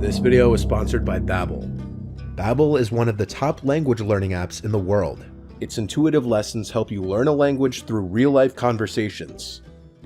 This video is sponsored by Babbel. Babbel is one of the top language learning apps in the world. Its intuitive lessons help you learn a language through real-life conversations.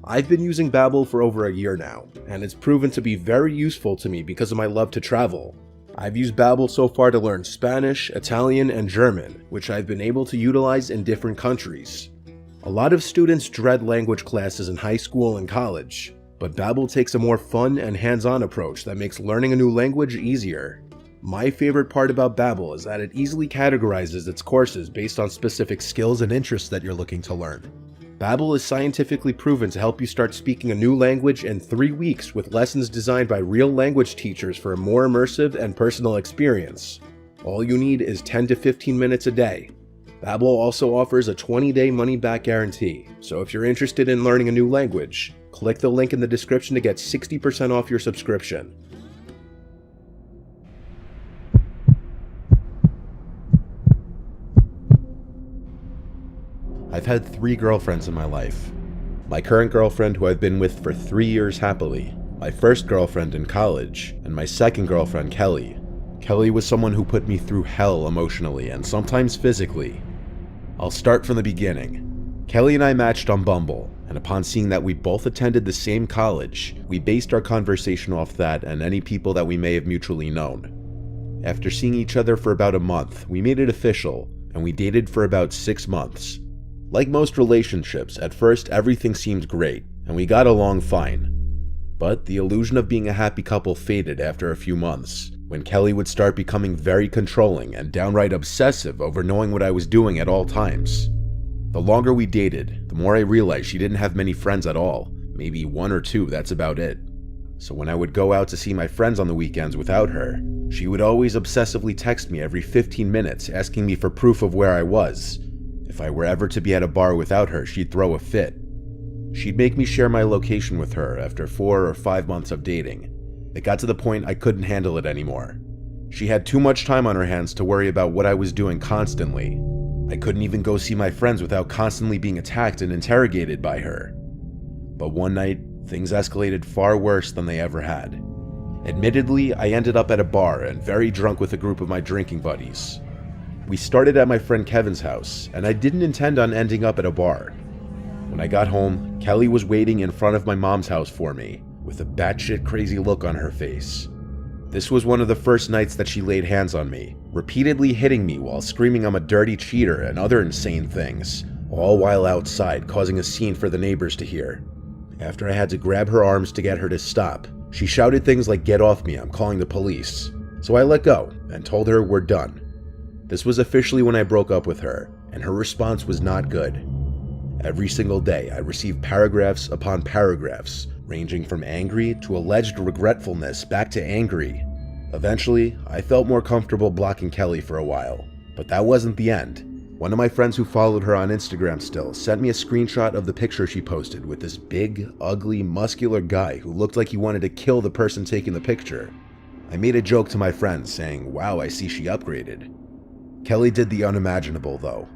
I've been using Babbel for over a year now, and it's proven to be very useful to me because of my love to travel. I've used Babbel so far to learn Spanish, Italian, and German, which I've been able to utilize in different countries. A lot of students dread language classes in high school and college, but Babbel takes a more fun and hands-on approach that makes learning a new language easier. My favorite part about Babbel is that it easily categorizes its courses based on specific skills and interests that you're looking to learn. Babbel is scientifically proven to help you start speaking a new language in 3 weeks with lessons designed by real language teachers for a more immersive and personal experience. All you need is 10 to 15 minutes a day. Babbel also offers a 20-day money-back guarantee, so if you're interested in learning a new language, click the link in the description to get 60% off your subscription. I've had 3 girlfriends in my life. My current girlfriend, who I've been with for 3 years happily, my first girlfriend in college, and my second girlfriend, Kelly. Kelly was someone who put me through hell emotionally and sometimes physically. I'll start from the beginning. Kelly and I matched on Bumble, and upon seeing that we both attended the same college, we based our conversation off that and any people that we may have mutually known. After seeing each other for about a month, we made it official, and we dated for about 6 months. Like most relationships, at first everything seemed great, and we got along fine. But the illusion of being a happy couple faded after a few months, when Kelly would start becoming very controlling and downright obsessive over knowing what I was doing at all times. The longer we dated, the more I realized she didn't have many friends at all, maybe 1 or 2, that's about it. So when I would go out to see my friends on the weekends without her, she would always obsessively text me every 15 minutes asking me for proof of where I was. If I were ever to be at a bar without her, she'd throw a fit. She'd make me share my location with her after 4 or 5 months of dating. It got to the point I couldn't handle it anymore. She had too much time on her hands to worry about what I was doing constantly. I couldn't even go see my friends without constantly being attacked and interrogated by her. But one night, things escalated far worse than they ever had. Admittedly, I ended up at a bar and very drunk with a group of my drinking buddies. We started at my friend Kevin's house, and I didn't intend on ending up at a bar. When I got home, Kelly was waiting in front of my mom's house for me, with a batshit crazy look on her face. This was one of the first nights that she laid hands on me, repeatedly hitting me while screaming I'm a dirty cheater and other insane things, all while outside causing a scene for the neighbors to hear. After I had to grab her arms to get her to stop, she shouted things like "Get off me, I'm calling the police." So I let go and told her we're done. This was officially when I broke up with her, and her response was not good. Every single day I received paragraphs upon paragraphs, ranging from angry to alleged regretfulness back to angry. Eventually, I felt more comfortable blocking Kelly for a while, but that wasn't the end. One of my friends who followed her on Instagram still sent me a screenshot of the picture she posted with this big, ugly, muscular guy who looked like he wanted to kill the person taking the picture. I made a joke to my friends saying, "Wow, I see she upgraded." Kelly did the unimaginable though.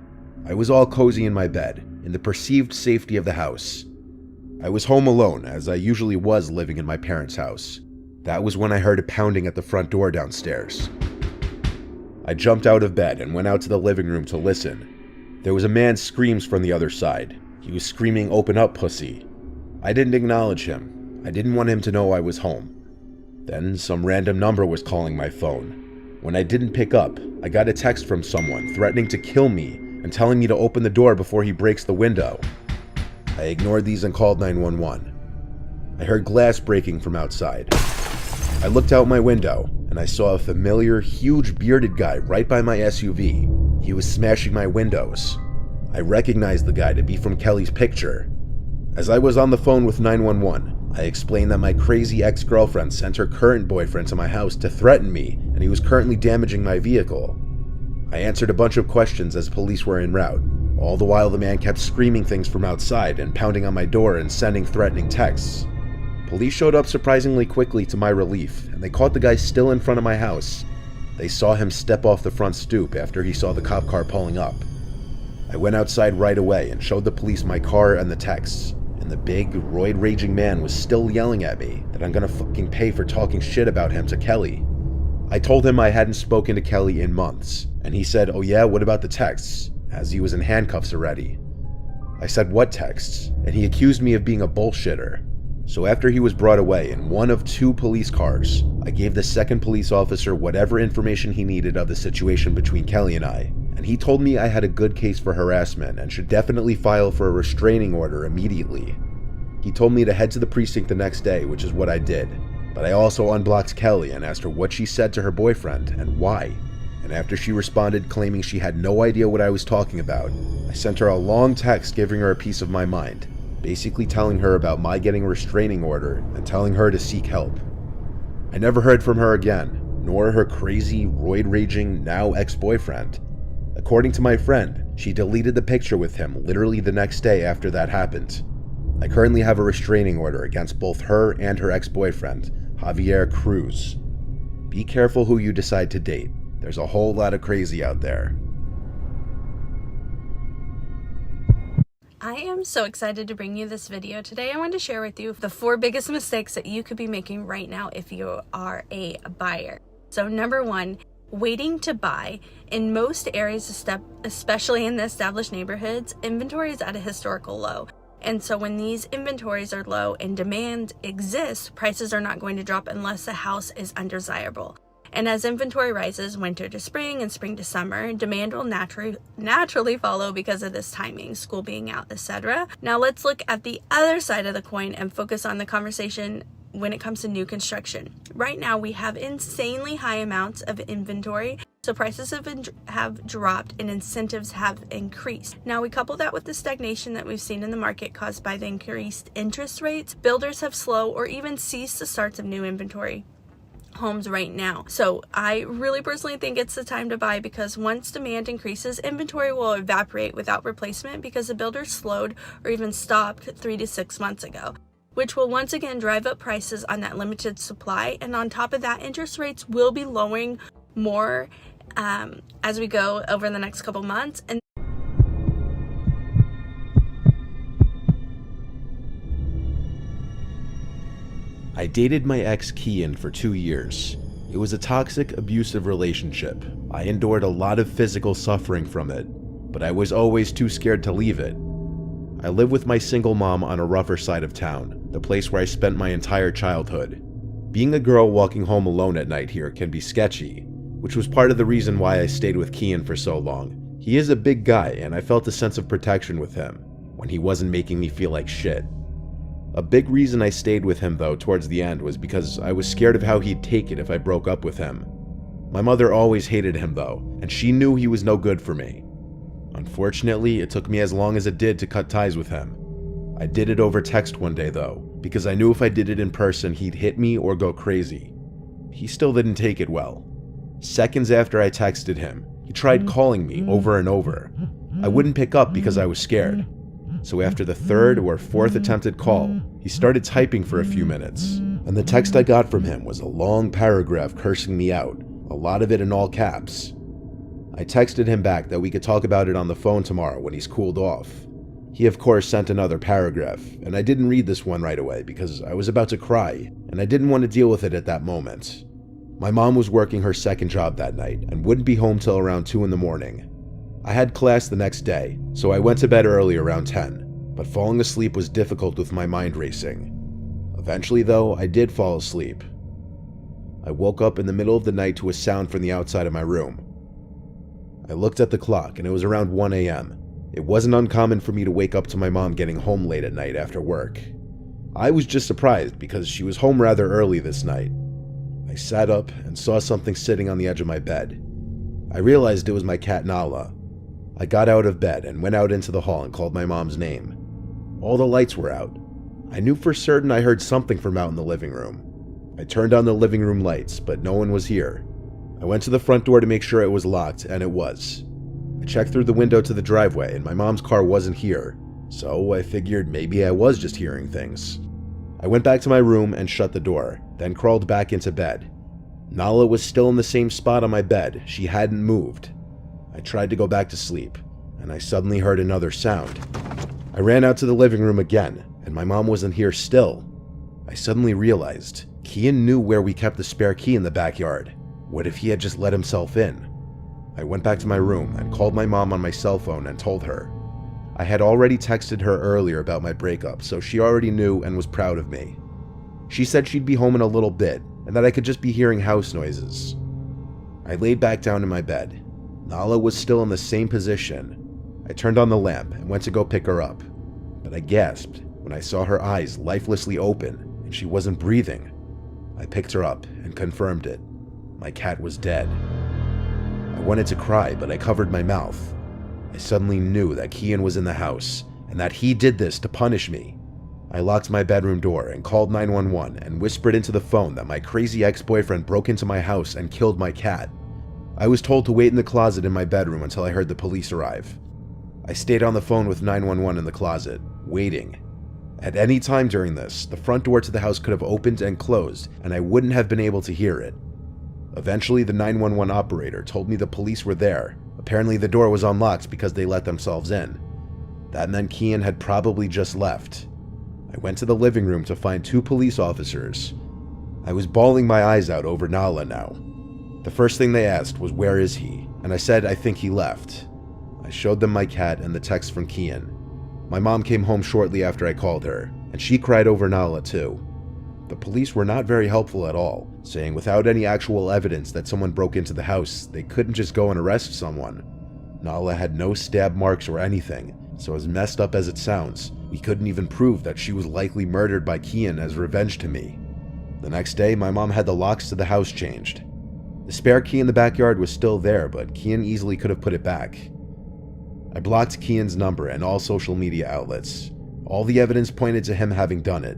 I was all cozy in my bed, in the perceived safety of the house. I was home alone, as I usually was living in my parents' house. That was when I heard a pounding at the front door downstairs. I jumped out of bed and went out to the living room to listen. There was a man's screams from the other side. He was screaming, "Open up, pussy." I didn't acknowledge him. I didn't want him to know I was home. Then some random number was calling my phone. When I didn't pick up, I got a text from someone threatening to kill me and telling me to open the door before he breaks the window. I ignored these and called 911. I heard glass breaking from outside. I looked out my window and I saw a familiar, huge bearded guy right by my SUV. He was smashing my windows. I recognized the guy to be from Kelly's picture. As I was on the phone with 911, I explained that my crazy ex-girlfriend sent her current boyfriend to my house to threaten me, and he was currently damaging my vehicle. I answered a bunch of questions as police were en route. All the while the man kept screaming things from outside and pounding on my door and sending threatening texts. Police showed up surprisingly quickly to my relief, and they caught the guy still in front of my house. They saw him step off the front stoop after he saw the cop car pulling up. I went outside right away and showed the police my car and the texts. And the big, roid-raging man was still yelling at me that I'm gonna fucking pay for talking shit about him to Kelly. I told him I hadn't spoken to Kelly in months, and he said, "Oh yeah, what about the texts?" as he was in handcuffs already. I said, "What texts?" and he accused me of being a bullshitter. So after he was brought away in one of 2 police cars, I gave the second police officer whatever information he needed of the situation between Kelly and I, and he told me I had a good case for harassment and should definitely file for a restraining order immediately. He told me to head to the precinct the next day, which is what I did, but I also unblocked Kelly and asked her what she said to her boyfriend and why. And after she responded claiming she had no idea what I was talking about, I sent her a long text giving her a piece of my mind, basically telling her about my getting a restraining order and telling her to seek help. I never heard from her again, nor her crazy, roid-raging, now ex-boyfriend. According to my friend, she deleted the picture with him literally the next day after that happened. I currently have a restraining order against both her and her ex-boyfriend, Javier Cruz. Be careful who you decide to date. There's a whole lot of crazy out there. I am so excited to bring you this video today. I want to share with you the 4 biggest mistakes that you could be making right now if you are a buyer. So number 1, waiting to buy. In most areas, especially in the established neighborhoods, inventory is at a historical low. And so when these inventories are low and demand exists, prices are not going to drop unless the house is undesirable. And as inventory rises winter to spring and spring to summer, demand will naturally follow because of this timing, school being out, etc. Now let's look at the other side of the coin and focus on the conversation when it comes to new construction. Right now we have insanely high amounts of inventory, so prices have dropped and incentives have increased. Now we couple that with the stagnation that we've seen in the market caused by the increased interest rates. Builders have slow or even ceased the starts of new inventory homes right now. So I really personally think it's the time to buy, because once demand increases, inventory will evaporate without replacement because the builders slowed or even stopped 3 to 6 months ago, which will once again drive up prices on that limited supply. And on top of that, interest rates will be lowering more as we go over the next couple months. And I dated my ex Kian for 2 years. It was a toxic, abusive relationship. I endured a lot of physical suffering from it, but I was always too scared to leave it. I live with my single mom on a rougher side of town, the place where I spent my entire childhood. Being a girl walking home alone at night here can be sketchy, which was part of the reason why I stayed with Kian for so long. He is a big guy, and I felt a sense of protection with him when he wasn't making me feel like shit. A big reason I stayed with him though towards the end was because I was scared of how he'd take it if I broke up with him. My mother always hated him though, and she knew he was no good for me. Unfortunately, it took me as long as it did to cut ties with him. I did it over text one day though, because I knew if I did it in person he'd hit me or go crazy. He still didn't take it well. Seconds after I texted him, he tried calling me over and over. I wouldn't pick up because I was scared. So after the 3rd or 4th attempted call, he started typing for a few minutes, and the text I got from him was a long paragraph cursing me out, a lot of it in all caps. I texted him back that we could talk about it on the phone tomorrow when he's cooled off. He of course sent another paragraph, and I didn't read this one right away because I was about to cry, and I didn't want to deal with it at that moment. My mom was working her second job that night and wouldn't be home till around 2 in the morning. I had class the next day, so I went to bed early around 10, but falling asleep was difficult with my mind racing. Eventually though, I did fall asleep. I woke up in the middle of the night to a sound from the outside of my room. I looked at the clock and it was around 1 a.m. It wasn't uncommon for me to wake up to my mom getting home late at night after work. I was just surprised because she was home rather early this night. I sat up and saw something sitting on the edge of my bed. I realized it was my cat Nala. I got out of bed and went out into the hall and called my mom's name. All the lights were out. I knew for certain I heard something from out in the living room. I turned on the living room lights, but no one was here. I went to the front door to make sure it was locked, and it was. I checked through the window to the driveway, and my mom's car wasn't here, so I figured maybe I was just hearing things. I went back to my room and shut the door, then crawled back into bed. Nala was still in the same spot on my bed. She hadn't moved. I tried to go back to sleep, and I suddenly heard another sound. I ran out to the living room again, and my mom wasn't here still. I suddenly realized Kian knew where we kept the spare key in the backyard. What if he had just let himself in? I went back to my room and called my mom on my cell phone and told her. I had already texted her earlier about my breakup, so she already knew and was proud of me. She said she'd be home in a little bit and that I could just be hearing house noises. I laid back down in my bed. Nala was still in the same position. I turned on the lamp and went to go pick her up, but I gasped when I saw her eyes lifelessly open and she wasn't breathing. I picked her up and confirmed it. My cat was dead. I wanted to cry, but I covered my mouth. I suddenly knew that Kian was in the house and that he did this to punish me. I locked my bedroom door and called 911 and whispered into the phone that my crazy ex-boyfriend broke into my house and killed my cat. I was told to wait in the closet in my bedroom until I heard the police arrive. I stayed on the phone with 911 in the closet, waiting. At any time during this, the front door to the house could have opened and closed, and I wouldn't have been able to hear it. Eventually, the 911 operator told me the police were there. Apparently, the door was unlocked because they let themselves in. That meant Kian had probably just left. I went to the living room to find 2 police officers. I was bawling my eyes out over Nala now. The first thing they asked was, "Where is he?" And I said, "I think he left." I showed them my cat and the text from Kian. My mom came home shortly after I called her, and she cried over Nala too. The police were not very helpful at all, saying without any actual evidence that someone broke into the house, they couldn't just go and arrest someone. Nala had no stab marks or anything, so as messed up as it sounds, we couldn't even prove that she was likely murdered by Kian as revenge to me. The next day, my mom had the locks to the house changed. The spare key in the backyard was still there, but Kian easily could have put it back. I blocked Kian's number and all social media outlets. All the evidence pointed to him having done it.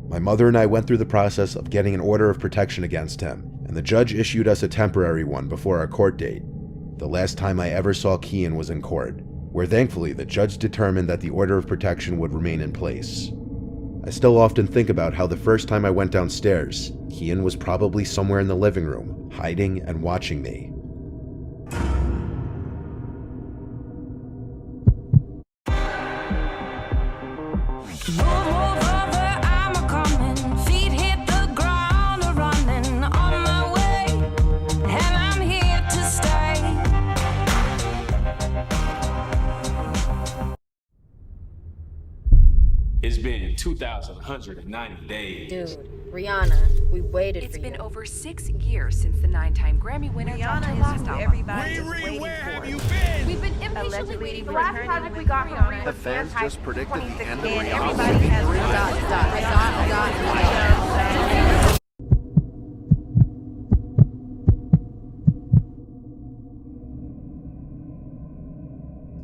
My mother and I went through the process of getting an order of protection against him, and the judge issued us a temporary one before our court date. The last time I ever saw Kian was in court, where thankfully the judge determined that the order of protection would remain in place. I still often think about how the first time I went downstairs, Kian was probably somewhere in the living room, hiding and watching me. It's been 2,190 days. Dude, Rihanna, we waited for you. It's been over 6 years since the 9-time Grammy winner dropped her last album. Everybody's waiting where for. have you been? We've been impatiently waiting for the last project we got from Rihanna. The fans just predicted the end of And Rihanna's everybody has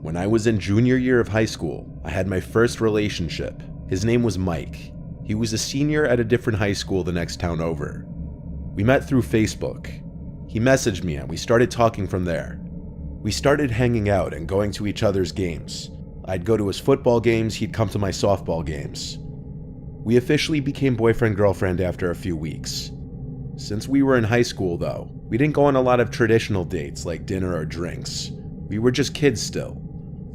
When I was in junior year of high school, I had my first relationship. His name was Mike. He was a senior at a different high school the next town over. We met through Facebook. He messaged me and we started talking from there. We started hanging out and going to each other's games. I'd go to his football games, he'd come to my softball games. We officially became boyfriend-girlfriend after a few weeks. Since we were in high school though, we didn't go on a lot of traditional dates like dinner or drinks. We were just kids still.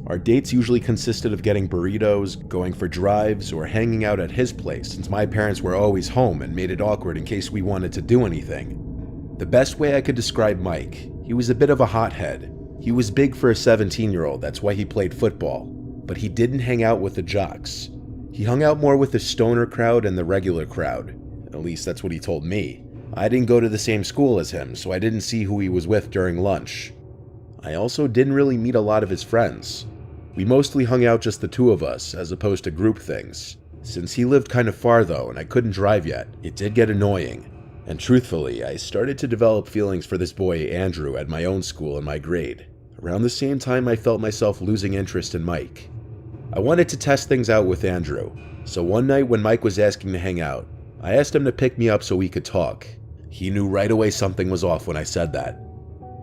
Our dates usually consisted of getting burritos, going for drives, or hanging out at his place since my parents were always home and made it awkward in case we wanted to do anything. The best way I could describe Mike, he was a bit of a hothead. He was big for a 17-year-old, that's why he played football, but he didn't hang out with the jocks. He hung out more with the stoner crowd and the regular crowd. At least that's what he told me. I didn't go to the same school as him, so I didn't see who he was with during lunch. I also didn't really meet a lot of his friends. We mostly hung out just the two of us, as opposed to group things. Since he lived kind of far though, and I couldn't drive yet, it did get annoying. And truthfully, I started to develop feelings for this boy Andrew at my own school in my grade. Around the same time, I felt myself losing interest in Mike. I wanted to test things out with Andrew, so one night when Mike was asking to hang out, I asked him to pick me up so we could talk. He knew right away something was off when I said that.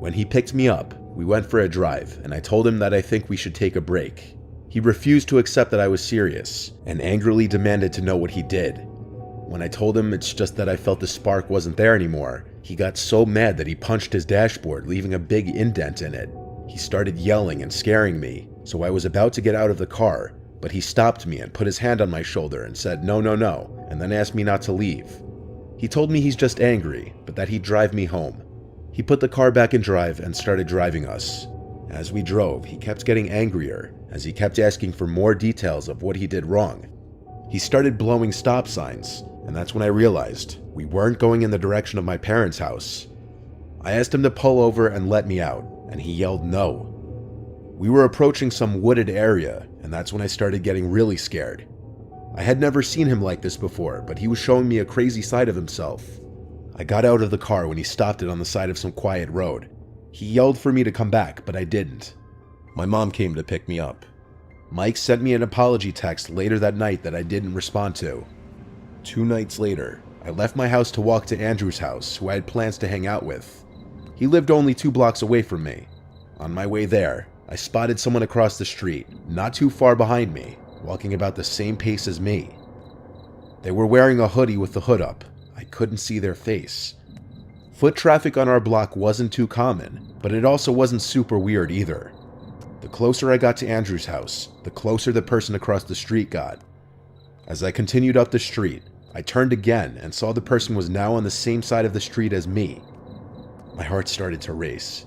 When he picked me up, we went for a drive, and I told him that I think we should take a break. He refused to accept that I was serious, and angrily demanded to know what he did. When I told him it's just that I felt the spark wasn't there anymore, he got so mad that he punched his dashboard, leaving a big indent in it. He started yelling and scaring me, so I was about to get out of the car, but he stopped me and put his hand on my shoulder and said no, and then asked me not to leave. He told me he's just angry, but that he'd drive me home. He put the car back in drive and started driving us. As we drove, he kept getting angrier as he kept asking for more details of what he did wrong. He started blowing stop signs, and that's when I realized we weren't going in the direction of my parents' house. I asked him to pull over and let me out, and he yelled no. We were approaching some wooded area, and that's when I started getting really scared. I had never seen him like this before, but he was showing me a crazy side of himself. I got out of the car when he stopped it on the side of some quiet road. He yelled for me to come back, but I didn't. My mom came to pick me up. Mike sent me an apology text later that night that I didn't respond to. 2 nights later, I left my house to walk to Andrew's house, who I had plans to hang out with. He lived only 2 blocks away from me. On my way there, I spotted someone across the street, not too far behind me, walking about the same pace as me. They were wearing a hoodie with the hood up. I couldn't see their face. Foot traffic on our block wasn't too common, but it also wasn't super weird either. The closer I got to Andrew's house, the closer the person across the street got. As I continued up the street, I turned again and saw the person was now on the same side of the street as me. My heart started to race.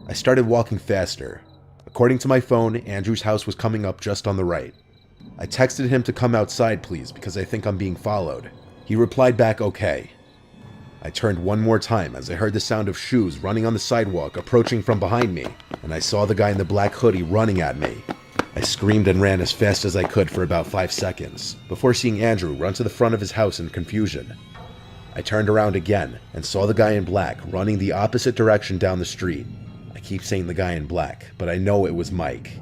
I started walking faster. According to my phone, Andrew's house was coming up just on the right. I texted him to come outside please because I think I'm being followed. He replied back okay. I turned one more time as I heard the sound of shoes running on the sidewalk approaching from behind me, and I saw the guy in the black hoodie running at me. I screamed and ran as fast as I could for about 5 seconds, before seeing Andrew run to the front of his house in confusion. I turned around again and saw the guy in black running the opposite direction down the street. I keep saying the guy in black, but I know it was Mike.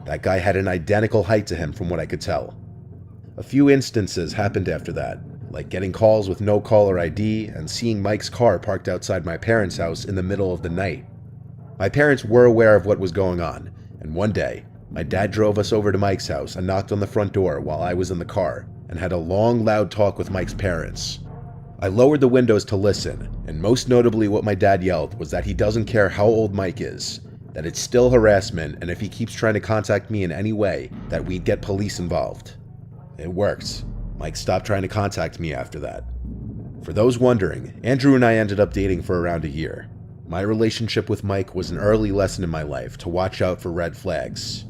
That guy had an identical height to him from what I could tell. A few instances happened after that, like getting calls with no caller ID and seeing Mike's car parked outside my parents' house in the middle of the night. My parents were aware of what was going on, and one day, my dad drove us over to Mike's house and knocked on the front door while I was in the car and had a long, loud talk with Mike's parents. I lowered the windows to listen, and most notably what my dad yelled was that he doesn't care how old Mike is, that it's still harassment, and if he keeps trying to contact me in any way, that we'd get police involved. It worked. Mike stopped trying to contact me after that. For those wondering, Andrew and I ended up dating for around a year. My relationship with Mike was an early lesson in my life to watch out for red flags.